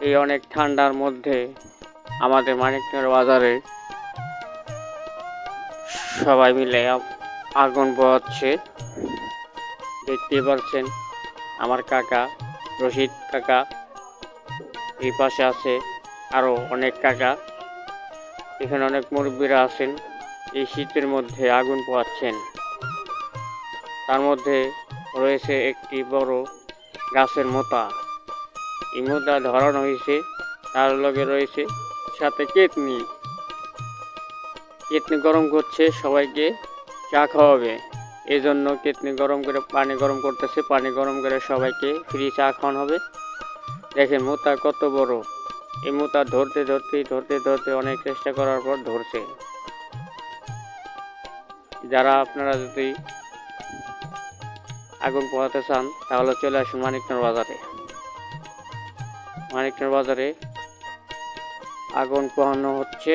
এই অনেক ঠান্ডার মধ্যে আমাদের মানিকনগর বাজারে সবাই মিলে আগুন পোহাচ্ছে। দেখতেই পাচ্ছেন আমার কাকা রশিদ কাকা, এই পাশে আছে আরও অনেক কাকা, এখানে অনেক মুরব্বীরা আছেন। এই শীতের মধ্যে আগুন পোহাচ্ছেন। তার মধ্যে রয়েছে একটি বড় গাছের মোতা। এই মোতা ধরানো হয়েছে, তার লগে রয়েছে সাথে কেতনি গরম করছে, সবাইকে চা খাওয়াবে। এই জন্য কেতনি গরম করে পানি গরম করতেছে, পানি গরম করে সবাইকে ফ্রি চা খাওয়ানো হবে। দেখেন মোতা কত বড়। এই মোতা ধরতে অনেক চেষ্টা করার পর ধরছে। যারা আপনারা যদি আগুন পোহাতে চান তাহলে চলে আসুন মানিকনগর বাজারে। মানিকনগর বাজারে আগুন পোহানো হচ্ছে।